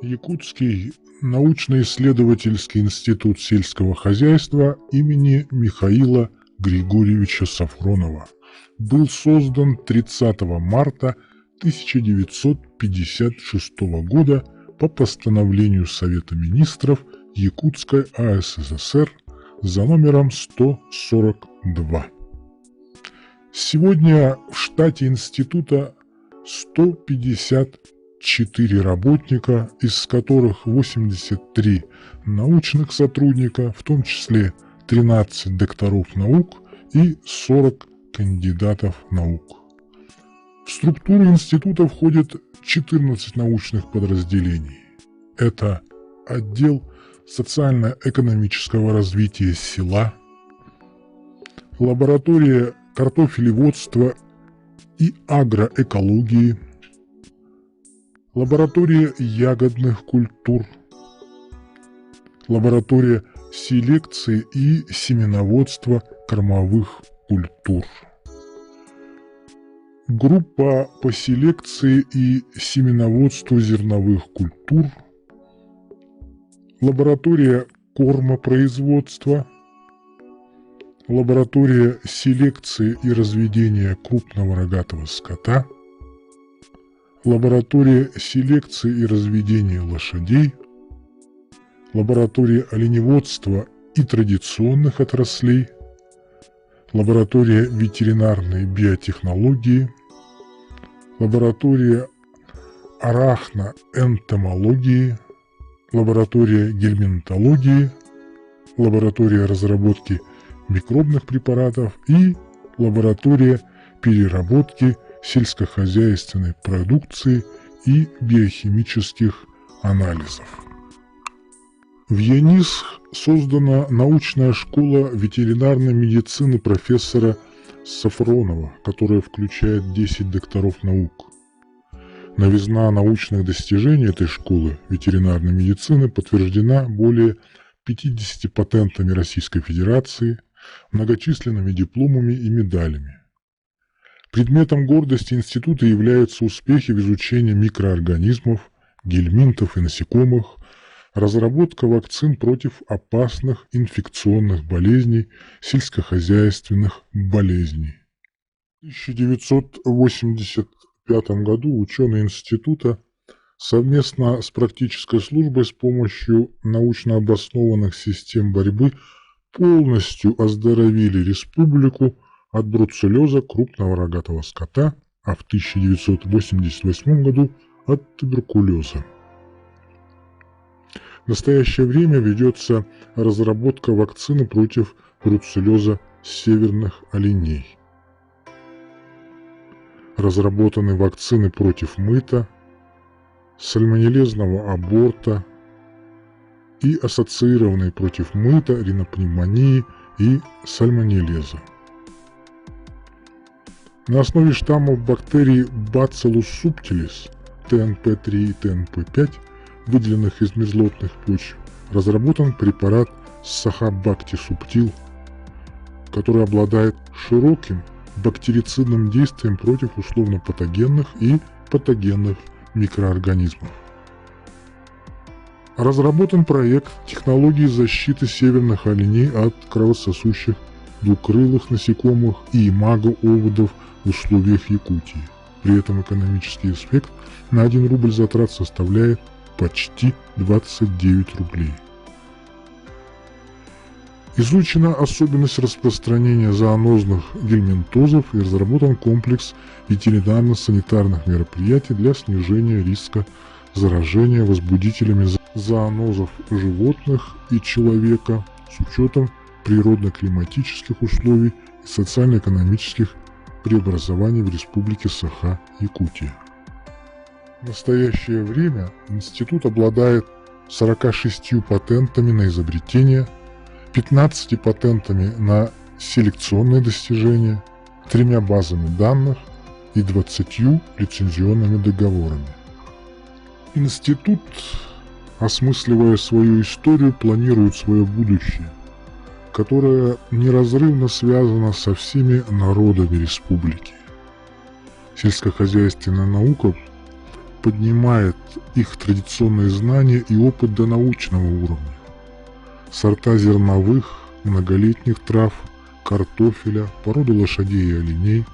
Якутский научно-исследовательский институт сельского хозяйства имени Михаила Григорьевича Сафронова был создан 30 марта 1956 года по постановлению Совета министров Якутской АССР за номером 142. Сегодня в штате института 154 работника, из которых 83 научных сотрудника, в том числе 13 докторов наук и 40 кандидатов наук. В структуру института входит 14 научных подразделений. Это отдел социально-экономического развития села, лаборатория картофелеводства и агроэкологии, лаборатория ягодных культур, лаборатория селекции и семеноводства кормовых культур, группа по селекции и семеноводству зерновых культур, лаборатория кормопроизводства, лаборатория селекции и разведения крупного рогатого скота, лаборатория селекции и разведения лошадей, лаборатория оленеводства и традиционных отраслей, лаборатория ветеринарной биотехнологии, лаборатория арахноэнтомологии, лаборатория гельминтологии, лаборатория разработки микробных препаратов и лаборатория переработки сельскохозяйственной продукции и биохимических анализов. В ЯНИСХ создана научная школа ветеринарной медицины профессора Сафронова, которая включает 10 докторов наук. Новизна научных достижений этой школы ветеринарной медицины подтверждена более 50 патентами Российской Федерации, многочисленными дипломами и медалями. Предметом гордости института являются успехи в изучении микроорганизмов, гельминтов и насекомых, разработка вакцин против опасных инфекционных болезней, сельскохозяйственных болезней. В 1985 году ученые института совместно с практической службой с помощью научно обоснованных систем борьбы полностью оздоровили республику от бруцеллеза крупного рогатого скота, а в 1988 году от туберкулеза. В настоящее время ведется разработка вакцины против бруцеллеза северных оленей. Разработаны вакцины против мыта, сальмонеллезного аборта и ассоциированные против мыта, ринопневмонии и сальмонеллеза. На основе штаммов бактерий Bacillus subtilis ТНП-3 и ТНП-5, выделенных из мерзлотных почв, разработан препарат Сахабакти Субтил, который обладает широким бактерицидным действием против условно-патогенных и патогенных микроорганизмов. Разработан проект технологии защиты северных оленей от кровососущих двукрылых насекомых и имаго-оводов в условиях Якутии. При этом экономический эффект на 1 рубль затрат составляет почти 29 рублей. Изучена особенность распространения зоонозных гельминтозов и разработан комплекс ветеринарно-санитарных мероприятий для снижения риска заражения возбудителями зоонозов животных и человека с учетом природно-климатических условий и социально-экономических преобразований в Республике Саха-Якутия. В настоящее время институт обладает 46 патентами на изобретения, 15 патентами на селекционные достижения, 3 базами данных и 20 лицензионными договорами. Институт, осмысливая свою историю, планирует свое будущее, которое неразрывно связано со всеми народами республики. Сельскохозяйственная наука поднимает их традиционные знания и опыт до научного уровня. Сорта зерновых, многолетних трав, картофеля, породы лошадей и оленей,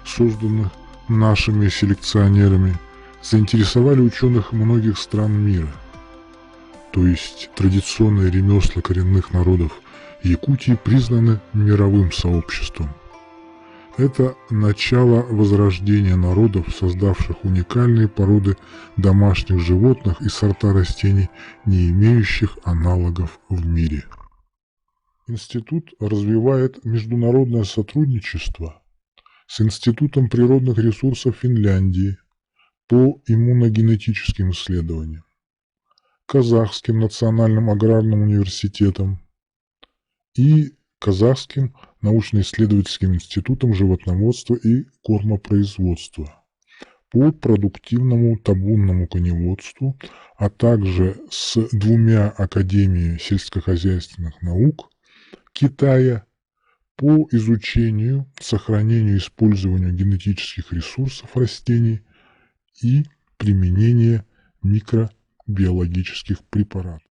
созданных нашими селекционерами, заинтересовали ученых многих стран мира. То есть традиционные ремесла коренных народов Якутии признаны мировым сообществом. Это начало возрождения народов, создавших уникальные породы домашних животных и сорта растений, не имеющих аналогов в мире. Институт развивает международное сотрудничество с Институтом природных ресурсов Финляндии по иммуногенетическим исследованиям, Казахским национальным аграрным университетом и Казахским научно-исследовательским институтом животноводства и кормопроизводства по продуктивному табунному коневодству, а также с 2 академиями сельскохозяйственных наук Китая по изучению, сохранению и использованию генетических ресурсов растений и применению микробиологических препаратов.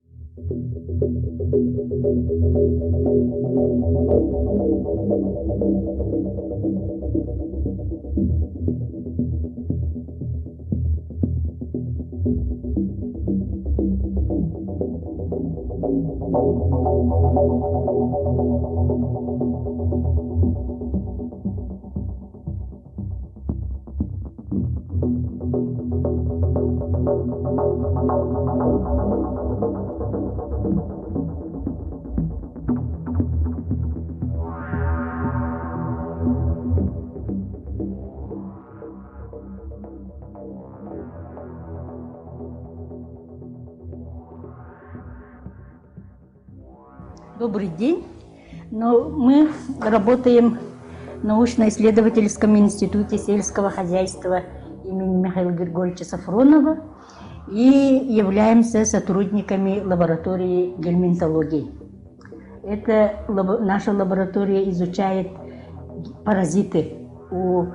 Добрый день. Мы работаем в научно-исследовательском институте сельского хозяйства имени Михаила Григорьевича Сафронова и являемся сотрудниками лаборатории гельминтологии. Наша лаборатория изучает паразиты у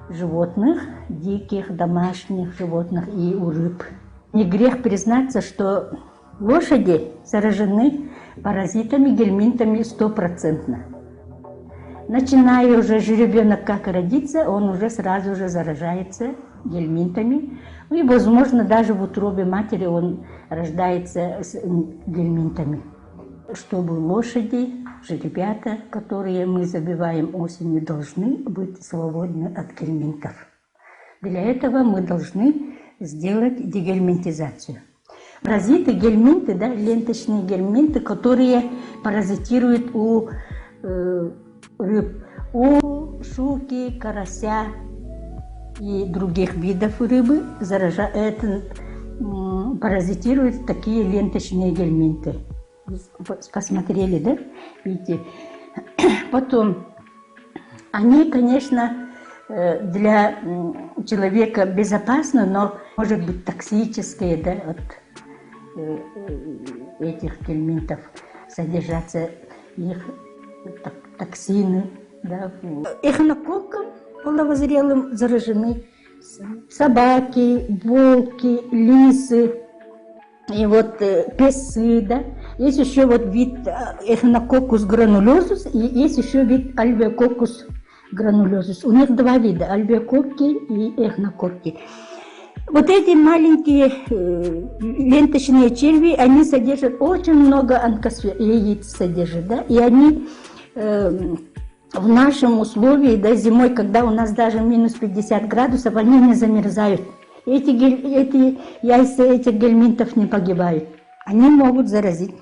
животных, диких, домашних животных и у рыб. Не грех признаться, что лошади заражены паразитами, гельминтами 100%. Начиная уже жеребенок как родится, он уже сразу же заражается гельминтами. И, возможно, даже в утробе матери он рождается с гельминтами. Чтобы лошади, жеребята, которые мы забиваем осенью, должны быть свободны от гельминтов. Для этого мы должны сделать дегельминтизацию. Паразиты, гельминты, да, ленточные гельминты, которые паразитируют у рыб, у щуки, карася и других видов рыбы, паразитируют такие ленточные гельминты. Посмотрели, да? Видите? Потом, они, конечно, для человека безопасны, но может быть токсические, да, от этих гельминтов содержатся их токсины. Да. Эхинококком половозрелым заражены собаки, волки, лисы, и вот песы, да. Есть еще вот вид эхинококкус гранулезус, и есть еще вид альвеококкус гранулезус. У них 2 вида, альвеококки и эхинококки. Вот эти маленькие ленточные черви, они содержат очень много яиц содержат, да, и они в нашем условии, да, зимой, когда у нас даже минус 50 градусов, они не замерзают. Эти яйца этих гельминтов не погибают. Они могут заразить.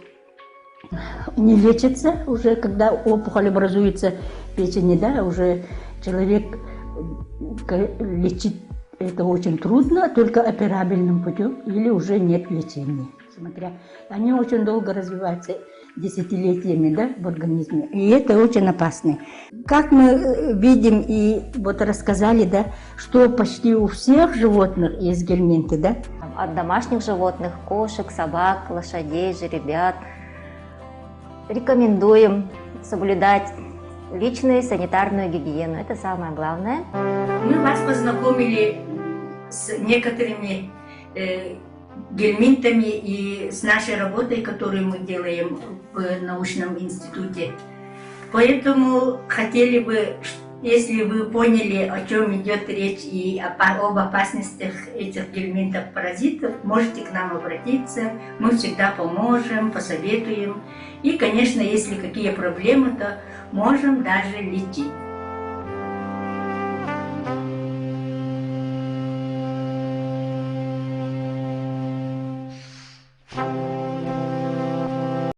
Не лечатся уже, когда опухоль образуется в печени, да, уже человек лечить это очень трудно, только операбельным путем, или уже нет лечения. Смотря, они очень долго развиваются, десятилетиями, да, в организме, и это очень опасно. Как мы видим и вот рассказали, да, что почти у всех животных есть гельминты, да? От домашних животных, кошек, собак, лошадей, жеребят. Рекомендуем соблюдать личную санитарную гигиену. Это самое главное. Мы вас познакомили с некоторыми гельминтами и с нашей работой, которую мы делаем в научном институте. Поэтому хотели бы, если вы поняли, о чем идет речь и об опасностях этих гельминтов-паразитов, можете к нам обратиться, мы всегда поможем, посоветуем. И, конечно, если какие проблемы, то можем даже лечить.